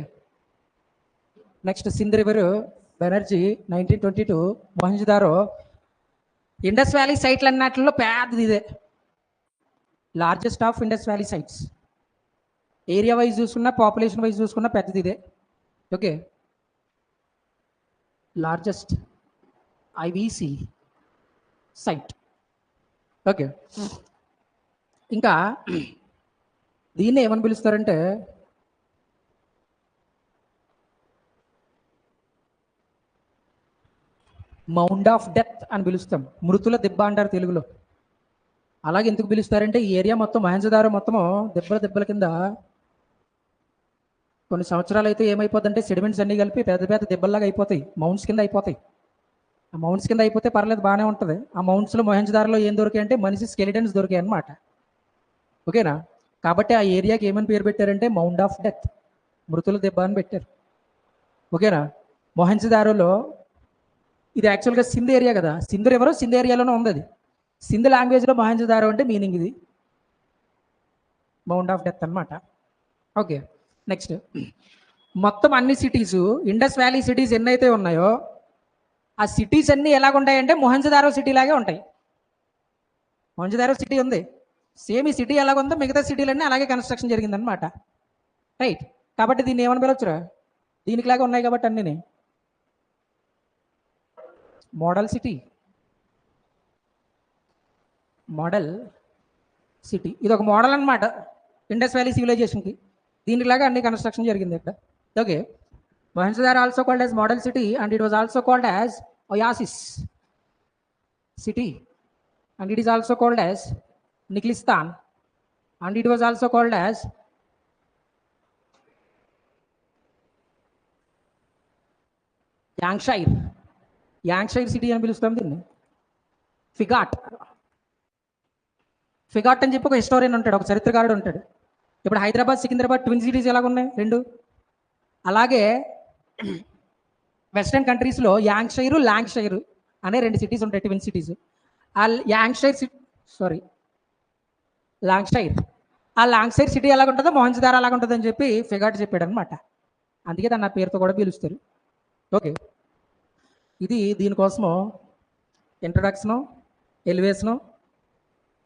next Sindh river Banerjee 1922. Mohenjodaro Indus valley సైట్లు అన్నట్లో పెద్దది ఇదే, largest of Indus valley sites. Area wise చూసుకున్నా, పాపులేషన్ వైజ్ చూసుకున్నా పెద్దది ఇదే. Okay, largest IVC site. Okay, ఇంకా దీన్ని ఏమని పిలుస్తారంటే మౌండ్ ఆఫ్ డెత్ అని పిలుస్తాం, మృతుల దెబ్బ అంటారు తెలుగులో. అలాగే ఎందుకు పిలుస్తారంటే ఈ ఏరియా మొత్తం మొహంజదారో మొత్తము దెబ్బల కింద కొన్ని సంవత్సరాలు అయితే ఏమైపోతుందంటే సెడిమెంట్స్ అన్నీ కలిపి పెద్ద పెద్ద దెబ్బల్లాగా అయిపోతాయి, మౌంట్స్ కింద అయిపోతాయి. ఆ మౌంట్స్ కింద అయిపోతే పర్లేదు, బాగానే ఉంటుంది. ఆ మౌంట్స్లో మొహంజదారోలో ఏం దొరికాయి అంటే మనిషి స్కెలిటన్స్ దొరికాయి అన్నమాట. ఓకేనా? కాబట్టి ఆ ఏరియాకి ఏమని పేరు పెట్టారంటే మౌండ్ ఆఫ్ డెత్, మృతుల దెబ్బ అని పెట్టారు. ఓకేనా? మొహంజదారోలో ఇది యాక్చువల్గా సింధ్ ఏరియా కదా, సింధ్ రివర్ సింధ్ ఏరియాలోనే ఉంది. అది సింధ్ లాంగ్వేజ్లో మొహంజదారో అంటే మీనింగ్ ఇది మౌండ్ ఆఫ్ డెత్ అనమాట. ఓకే, నెక్స్ట్ మొత్తం అన్ని సిటీస్, ఇండస్ వ్యాలీ సిటీస్ ఎన్నైతే ఉన్నాయో ఆ సిటీస్ అన్నీ ఎలాగుంటాయంటే మొహంజదారో సిటీ లాగే ఉంటాయి. మొహంజదారో సిటీ ఉంది, సేమ్ ఈ సిటీ ఎలాగుందో మిగతా సిటీలన్నీ అలాగే కన్స్ట్రక్షన్ జరిగిందనమాట. రైట్, కాబట్టి దీన్ని ఏమని పిలవచ్చురా? దీనికి లాగా ఉన్నాయి కాబట్టి అన్నీ మోడల్ సిటీ. మోడల్ సిటీ ఇది ఒక మోడల్ అనమాట ఇండస్ వ్యాలీ సివిలైజేషన్కి. దీనిలాగా అన్ని కన్స్ట్రక్షన్ జరిగింది ఇక్కడ. Okay, Mohenjo-daro also called as model city and it was also called as oasis city and it is also called as Nikhlistan and it was also called as Yankshire city అని పిలుస్తాం దీన్ని. ఫిగాట్ అని చెప్పి ఒక historian ఉంటాడు, ఒక చరిత్రకారుడు ఉంటాడు. ఇప్పుడు హైదరాబాద్ సికింద్రాబాద్ ట్విన్ సిటీస్ ఎలాగున్నాయి రెండు, అలాగే వెస్టర్న్ కంట్రీస్లో ల్యాంక్షైర్ అనే రెండు సిటీస్ ఉంటాయి, ట్విన్ సిటీస్. ఆ లాంగ్షైర్ సిటీ ఎలాగుంటుందో మొహంజదారో అలాగుంటుంది అని చెప్పి ఫిగాట్ చెప్పాడు అనమాట. అందుకే దాన్ని ఆ పేరుతో కూడా పిలుస్తారు. ఓకే, ఇది దీనికోసము ఇంట్రడక్షను, ఎలివేషను,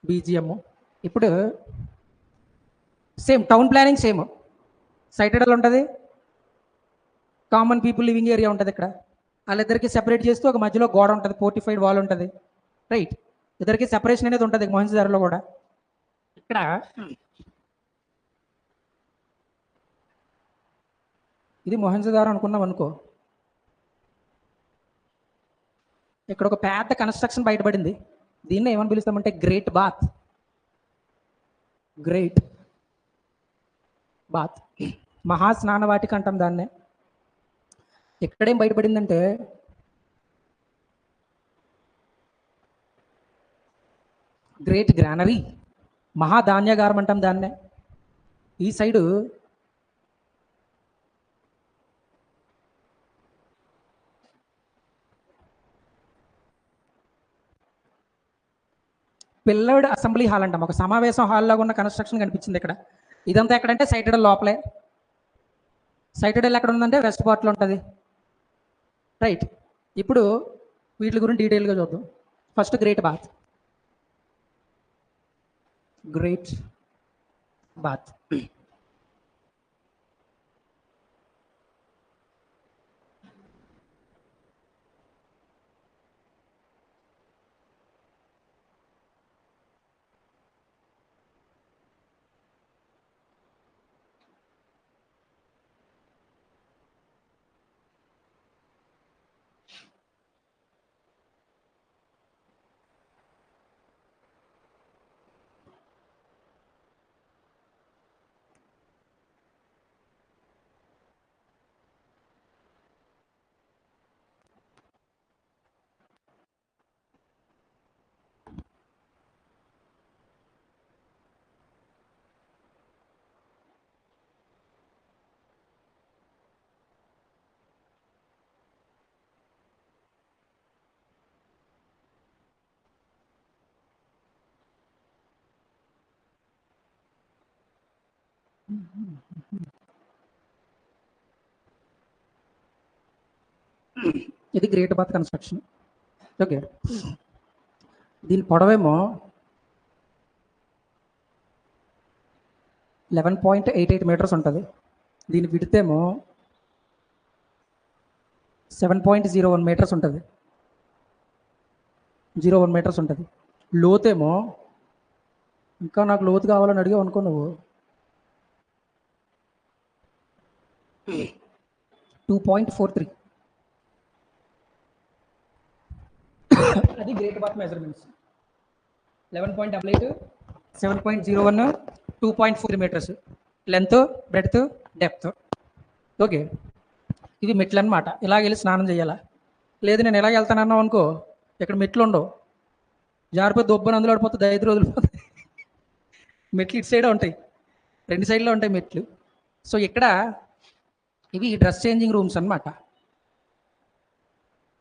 బీజిఎం. ఇప్పుడు సేమ్ టౌన్ ప్లానింగ్ సేమ్. సైటెడల్ ఉంటుంది, కామన్ పీపుల్ లివింగ్ ఏరియా ఉంటుంది. ఇక్కడ వాళ్ళిద్దరికి సెపరేట్ చేస్తూ ఒక మధ్యలో గోడ ఉంటుంది, ఫోర్టిఫైడ్ వాల్ ఉంటుంది. రైట్, ఇద్దరికి సెపరేషన్ అనేది ఉంటుంది మొహంజదారోలో కూడా. ఇక్కడ ఇది మొహంజదారో అనుకున్నాం అనుకో, ఇక్కడ ఒక పెద్ద కన్స్ట్రక్షన్ బయటపడింది. దీన్ని ఏమని పిలుస్తామంటే గ్రేట్ బాత్, మహాస్నానవాటిక అంటాం దాన్నే. ఎక్కడేం బయటపడిందంటే గ్రేట్ గ్రానరీ, మహాధాన్యాగారం అంటాం దాన్నే. ఈ సైడు పిల్లర్డ్ అసెంబ్లీ హాల్ అంటాం, ఒక సమావేశం హాల్ లాగా ఉన్న కన్స్ట్రక్షన్ కనిపించింది ఇక్కడ. ఇదంతా ఎక్కడంటే సైటెడల్ లోపలే. సైటెడల్ ఎక్కడ ఉందంటే వెస్ట్ పార్ట్లో ఉంటుంది. రైట్, ఇప్పుడు వీటి గురించి డీటెయిల్గా చూద్దాం. First great bath. ఇది గ్రేట్ బాత్ కన్స్ట్రక్షన్. ఓకే, దీని పొడవేమో 11.88 మీటర్స్ ఉంటుంది. దీని విడితేమో 7.01 మీటర్స్ ఉంటుంది. 01 మీటర్స్ ఉంటుంది. లోతేమో, ఇంకా నాకు లోతు కావాలని అడిగావు అనుకో నువ్వు, 2.43. అది great bath measurements. 11.88, 7.01, 2.4 metres length, breadth, depth. Okay, ఇవి మెట్లు అనమాట. ఇలాగ వెళ్ళి స్నానం చేయాలా. లేదు నేను ఎలాగ వెళ్తానన్నావు అనుకో, ఇక్కడ మెట్లు ఉండవు, జారిపోయి దొబ్బని అందులో పడిపోతుంది, 5 రోజులు పోతుంది. మెట్లు ఇటు సైడే ఉంటాయి, 2 సైడ్లో ఉంటాయి మెట్లు. సో ఇక్కడ ఇవి డ్రెస్ చేంజింగ్ రూమ్స్ అన్నమాట.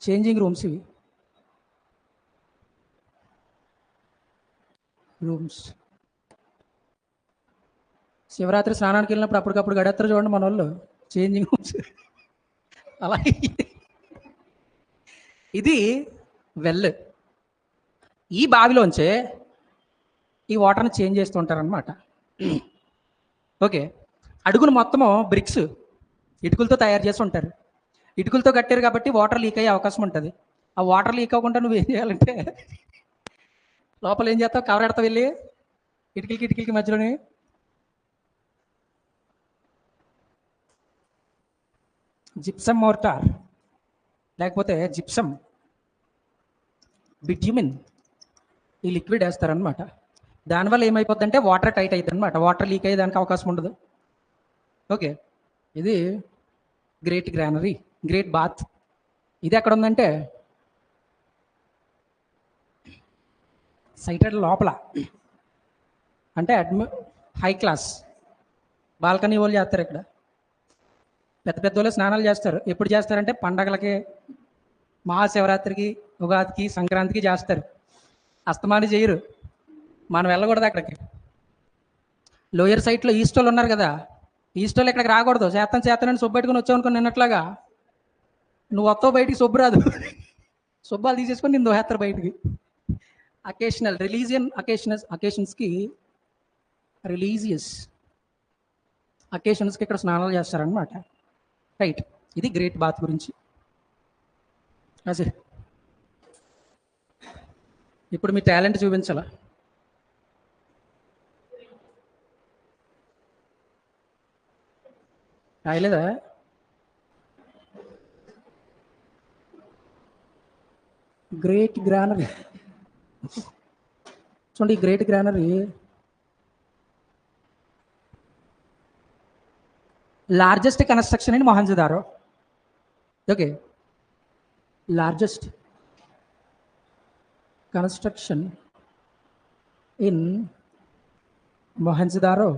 చేంజింగ్ రూమ్స్ ఇవి, రూమ్స్. శివరాత్రి స్నానానికి వెళ్ళినప్పుడు అప్పటికప్పుడు గడేస్తారు చూడండి మన వాళ్ళు, చేంజింగ్ రూమ్స్. అలాగే ఇది వెల్. ఈ బావిలోంచే ఈ వాటర్ని చేంజ్ చేస్తూ ఉంటారనమాట. ఓకే, అడుగును మొత్తము బ్రిక్స్, ఇటుకలతో తయారు చేసి ఉంటారు. ఇటుకలతో కట్టారు కాబట్టి వాటర్ లీక్ అయ్యే అవకాశం ఉంటుంది. ఆ వాటర్ లీక్ అవ్వకుండా నువ్వు ఏం చేయాలంటే, లోపల ఏం చేస్తావు, కవర్ ఎడతావు వెళ్ళి ఇటుకలకి మధ్యలోని జిప్సమ్ మోర్టార్, లేకపోతే జిప్సమ్ బిట్యుమిన్, ఈ లిక్విడ్ వేస్తారనమాట. దానివల్ల ఏమైపోద్దంటే వాటర్ టైట్ అవుతుంది అనమాట, వాటర్ లీక్ అయ్యేదానికి అవకాశం ఉండదు. ఓకే, ఇది గ్రేట్ గ్రానరీ, గ్రేట్ బాత్. ఇది ఎక్కడ ఉందంటే సైటెడ్ లోపల, అంటే హై క్లాస్ బాల్కనీ వాళ్ళు చేస్తారు. ఇక్కడ పెద్ద పెద్ద వాళ్ళు స్నానాలు చేస్తారు. ఎప్పుడు చేస్తారంటే పండగలకి, మహాశివరాత్రికి, ఉగాదికి, సంక్రాంతికి చేస్తారు. అస్తమాని చేయరు, మనం వెళ్ళకూడదు అక్కడికి. లోయర్ సైట్లో ఈస్ట్ వాళ్ళు ఉన్నారు కదా, ఈస్ట్ వాళ్ళు ఇక్కడికి రాకూడదు. చేతనని సొబ్బు పెట్టుకుని వచ్చావు అనుకో, నిన్నట్లాగా నువ్వు వస్తావు బయటికి, సొబ్బు రాదు. సొబ్బాలు తీసేసుకొని నేను దోహేస్తారు బయటికి. అకేషనల్ రిలీజియన్ అకేషన్స్కి, రిలీజియస్ అకేషన్స్కి ఇక్కడ స్నానాలు చేస్తారనమాట. రైట్, ఇది గ్రేట్ బాత్ గురించి. అసలు ఇప్పుడు మీ టాలెంట్ చూపించాలా. రాయలేదా? గ్రేట్ గ్రానరీ చూడండి. Great granary largest construction in Mohenjo-daro. Okay, largest construction in Mohenjo-daro.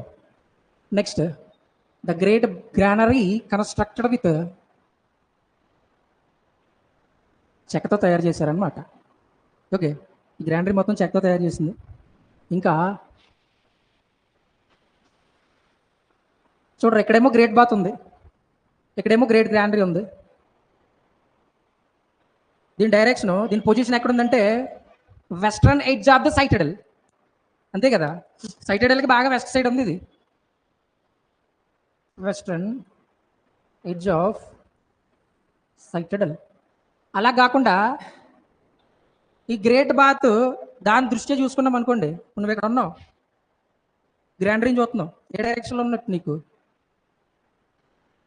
Next, the great granary constructed with, చెక్కతో తయారు చేశారనమాట. ఓకే, ఈ గ్రానరీ మొత్తం చెక్కతో తయారు చేసింది. ఇంకా చూడరు, ఇక్కడేమో గ్రేట్ బాత్ ఉంది, ఇక్కడేమో గ్రేట్ గ్రానరీ ఉంది. దీని డైరెక్షన్, దీని పొజిషన్ ఎక్కడుందంటే western edge of the citadel. అంతే కదా, సైటడల్కి బాగా వెస్ట్ సైడ్ ఉంది ఇది, వెస్ట్రన్ ఎడ్జ్ ఆఫ్ సైటడల్. అలా కాకుండా ఈ గ్రేట్ బాత్ దాని దృష్ట్యా చూసుకున్నాం అనుకోండి, నువ్వు ఇక్కడ ఉన్నావు, గ్రానరీని చూస్తున్నావు, ఏ డైరెక్షన్లో ఉన్నట్టు నీకు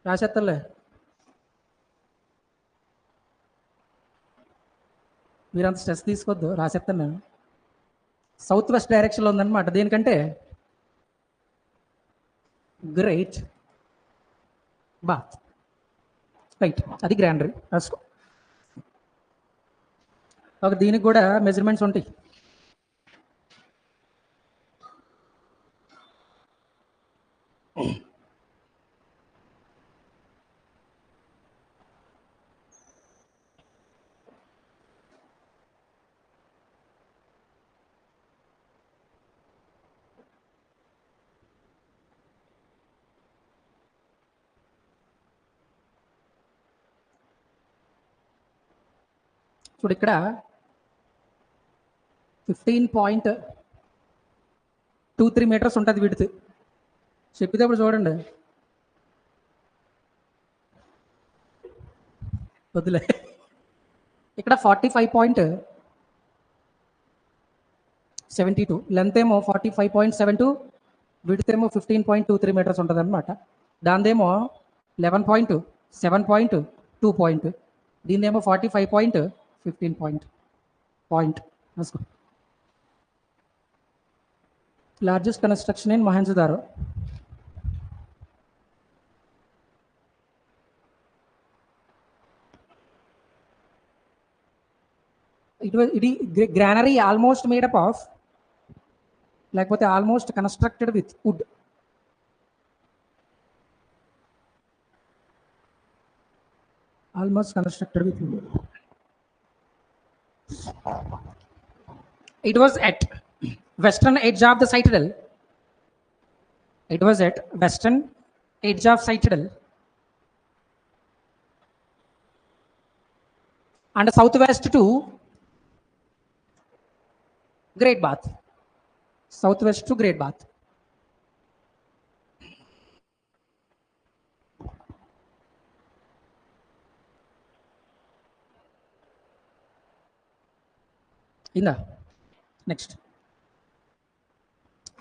రాసేత్తలే. మీరంత స్ట్రెస్ తీసుకోవద్దు, రాసేస్తాను నేను. సౌత్ వెస్ట్ డైరెక్షన్లో ఉందన్నమాట. దేనికంటే గ్రేట్ బాత్. రైట్, అది గ్రానరీ రాసుకో. ఒక దీనికి కూడా మెజర్మెంట్స్ ఉంటాయి. చూడు ఇక్కడ 15.23 మీటర్స్ ఉంటుంది విడ్త్. చెప్పేటప్పుడు చూడండి, వద్దులే. ఇక్కడ 45.72, లెంత్ ఏమో 45.72, విడ్త్ ఏమో 15.23 మీటర్స్ ఉంటుంది అనమాట. దానిదేమో 11.7.2 దీనిదేమో 45.15 point. Largest construction in Mohenjodaro. ఇది గ్రానరీ ఆల్మోస్ట్ మేడప్ ఆఫ్, లేకపోతే almost constructed with wood. Almost constructed with wood. It was at western edge of the citadel. It was at western edge of citadel and southwest to Great Bath. Southwest to Great Bath. ఇందా next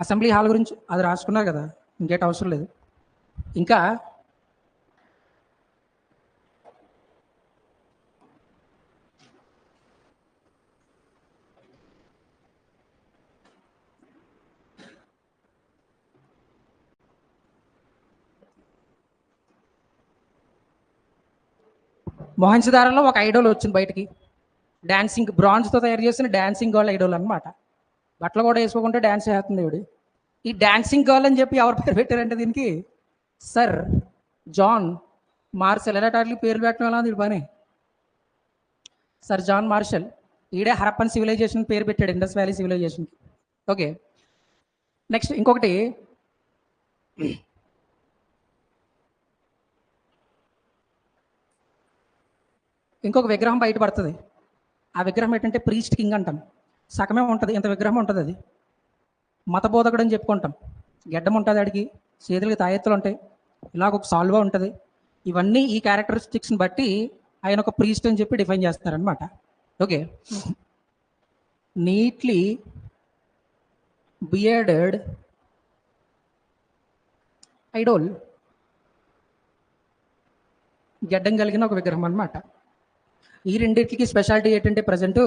assembly hall గురించి అది రాసుకున్నారు కదా, ఇంకేట అవసరం లేదు. ఇంకా మొహంజదారోలో ఒక Idol వచ్చింది బయటికి, డాన్సింగ్ బ్రాంజ్తో తయారు చేసిన డాన్సింగ్ గర్ల్ ఐడోల్ అనమాట. బట్టలు కూడా వేసుకోకుండా డాన్స్ చేస్తుంది ఇవిడు. ఈ డాన్సింగ్ గర్ల్ అని చెప్పి ఎవరు పేరు పెట్టారంటే దీనికి సర్ జాన్ మార్షల్. ఎలా టార్లీ పేర్లు పెట్టడం ఎలా ఉంది పని. సర్ జాన్ మార్షల్ ఈడే హరప్పన్ సివిలైజేషన్ పేరు పెట్టాడు, ఇండస్ వ్యాలీ సివిలైజేషన్కి. ఓకే, నెక్స్ట్ ఇంకొకటి ఇంకొక విగ్రహం బయటపడుతుంది. ఆ విగ్రహం ఏంటంటే ప్రీస్ట్ కింగ్ అంటాం. సగమే ఉంటుంది, ఇంత విగ్రహం ఉంటుంది. అది మతబోధకుడు అని చెప్పుకుంటాం. గెడ్డం ఉంటుంది, ఆడికి చేతులకి తాయెత్తులు ఉంటాయి, ఇలాగ ఒక సాల్వా ఉంటుంది. ఇవన్నీ ఈ క్యారెక్టరిస్టిక్స్ని బట్టి ఆయన ఒక ప్రీస్ట్ అని చెప్పి డిఫైన్ చేస్తారనమాట. ఓకే, నీట్లీ బియర్డెడ్ ఐడోల్, గెడ్డం కలిగిన ఒక విగ్రహం అనమాట. ఈ రెండింటికి స్పెషాలిటీ ఏంటంటే ప్రజెంట్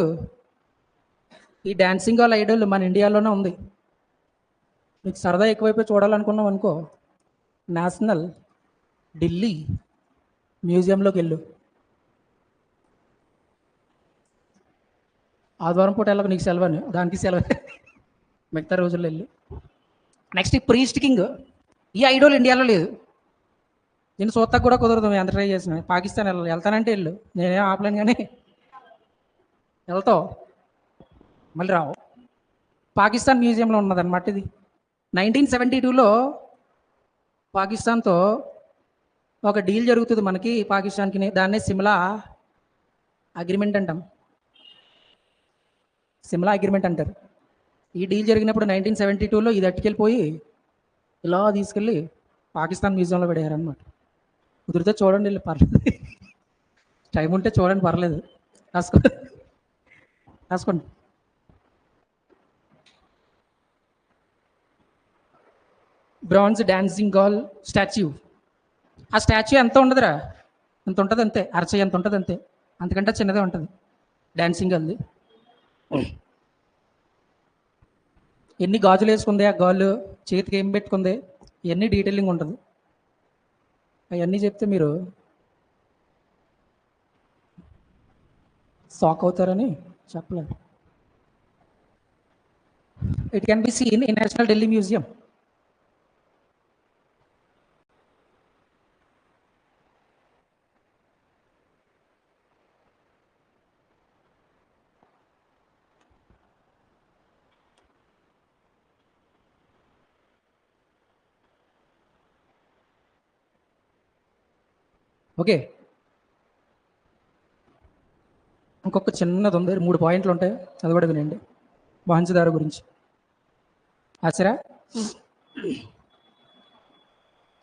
ఈ డాన్సింగ్ వాళ్ళ ఐడోల్ మన ఇండియాలోనే ఉంది. మీకు సరదా ఎక్కువైపోయి చూడాలనుకున్నాం అనుకో, నేషనల్ ఢిల్లీ మ్యూజియంలోకి వెళ్ళు. ఆదివారం పూట వెళ్ళక నీకు సెలవు, దానికి సెలవు, మిగతా రోజుల్లో వెళ్ళు. నెక్స్ట్ ఈ ప్రీస్ట్ కింగ్, ఈ ఐడోల్ ఇండియాలో లేదు. నేను చూస్తాకు కూడా కుదరదు, మేము ఎంత ట్రై చేసిన. పాకిస్తాన్ వెళ్తానంటే వెళ్ళు, నేనేం ఆపలేను, కానీ వెళ్తావు మళ్ళీ రావు. పాకిస్తాన్ మ్యూజియంలో ఉన్నదన్నమాట ఇది. 1972లో పాకిస్తాన్తో ఒక డీల్ జరుగుతుంది మనకి, పాకిస్తాన్కి. దాన్నే సిమ్లా అగ్రిమెంట్ అంటాం, సిమ్లా అగ్రిమెంట్ అంటారు. ఈ డీల్ జరిగినప్పుడు 1972లో ఇది అట్టుకెళ్ళిపోయి ఇలా తీసుకెళ్ళి పాకిస్తాన్ మ్యూజియంలో పెడేయారనమాట. కుదిరితే చూడండి, వెళ్ళి పర్లేదు, టైం ఉంటే చూడండి, పర్లేదు, రాసుకోండి. Bronze dancing girl statue. ఆ స్టాచ్యూ ఎంత ఉండదురా, ఎంత ఉంటుంది అంతే, అరచేయి ఎంత ఉంటుంది అంతే, అంతకంటే చిన్నదే ఉంటుంది డాన్సింగ్ గర్ల్ది. ఎన్ని గాజులు వేసుకుంది ఆ గర్ల్, చేతికి ఏం పెట్టుకుంది, ఇవన్నీ డీటెయిలింగ్ ఉంటుంది. అవన్నీ చెప్తే మీరు షాక్ అవుతారని చెప్పలేదు. It can be seen in national Delhi museum. Okay, ఇంకొక చిన్నది ఉంది, 3 పాయింట్లు ఉంటాయి, అది కూడా వినండి మొహంజదారో గురించి. ఆసరా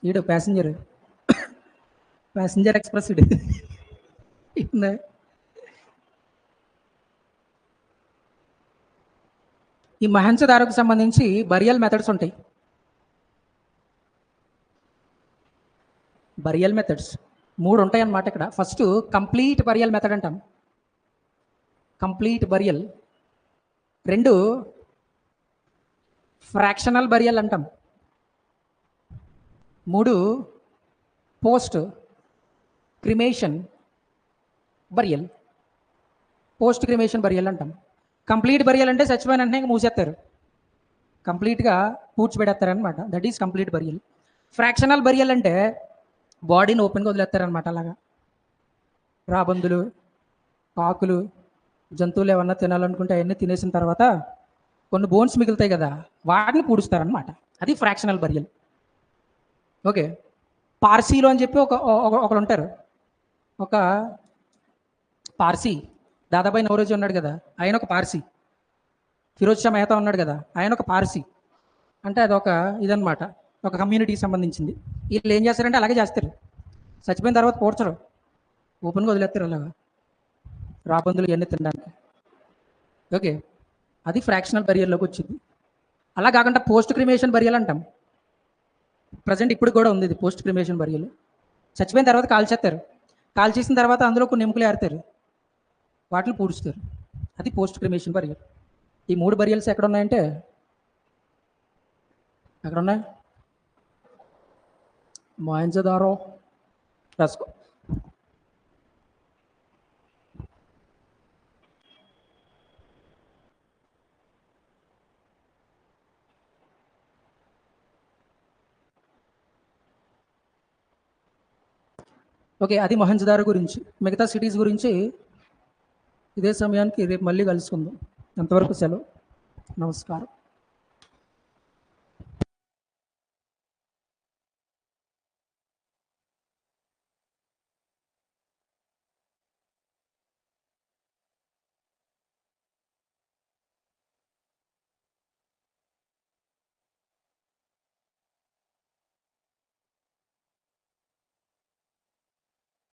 ఈడు ప్యాసింజర్ ఎక్స్ప్రెస్ ఈడు. ఈ మొహంజదారోకి సంబంధించి బరియల్ మెథడ్స్ ఉంటాయి. బరియల్ మెథడ్స్ 3 ఉంటాయి అన్నమాట ఇక్కడ. ఫస్ట్ కంప్లీట్ బరియల్ మెథడ్ అంటాం, కంప్లీట్ బరియల్. 2 ఫ్రాక్షనల్ బరియల్ అంటాం. 3 post cremation burial. Post cremation burial అంటాం. కంప్లీట్ బరియల్ అంటే చచ్చిపోయిన వెంటనే మూసేస్తారు, కంప్లీట్గా పూడ్చిపెడేస్తారు అనమాట. That is complete burial. Fractional burial అంటే బాడీని ఓపెన్గా వదిలేస్తారనమాట. అలాగా రాబందులు, కాకులు, జంతువులు ఏమన్నా తినాలనుకుంటే అవన్నీ తినేసిన తర్వాత కొన్ని బోన్స్ మిగులుతాయి కదా, వాటిని పూడుస్తారనమాట. అది ఫ్రాక్షనల్ బరియల్. ఓకే, పార్సీలో అని చెప్పి ఒకరు ఉంటారు. ఒక పార్సీ, దాదాబాయి నవరోజీ ఉన్నాడు కదా, ఆయన ఒక పార్సీ. ఫిరోజ్ షా మెహతా ఉన్నాడు కదా, ఆయన ఒక పార్సీ. అంటే అదొక ఇదనమాట, ఒక కమ్యూనిటీకి సంబంధించింది. వీళ్ళు ఏం చేస్తారంటే అలాగే చేస్తారు, చచ్చిపోయిన తర్వాత పోడ్చరు, ఓపెన్గా వదిలేస్తారు అలాగా రాబందులు ఇవన్నీ తినడానికి. ఓకే, అది ఫ్రాక్షనల్ బరియల్లోకి వచ్చింది. అలా కాకుండా పోస్ట్ క్రిమేషన్ బరియల్ అంటాం. ప్రజెంట్ ఇప్పుడు కూడా ఉంది ఇది పోస్ట్ క్రిమేషన్ బరియల్. చచ్చిపోయిన తర్వాత కాల్చేస్తారు, కాల్చేసిన తర్వాత అందులో కొన్ని ఎముకలు ఏరుతారు, వాటిని పూడుస్తారు. అది పోస్ట్ క్రిమేషన్ బరియల్. ఈ 3 బరియల్స్ ఎక్కడ ఉన్నాయంటే, ఎక్కడ ఉన్నాయి? మొహంజదారో రాసుకో. ఓకే, అది మొహంజదారో గురించి. మిగతా సిటీస్ గురించి ఇదే సమయానికి రేపు మళ్ళీ కలుసుకుందాం. అంతవరకు సెలవు, నమస్కారం.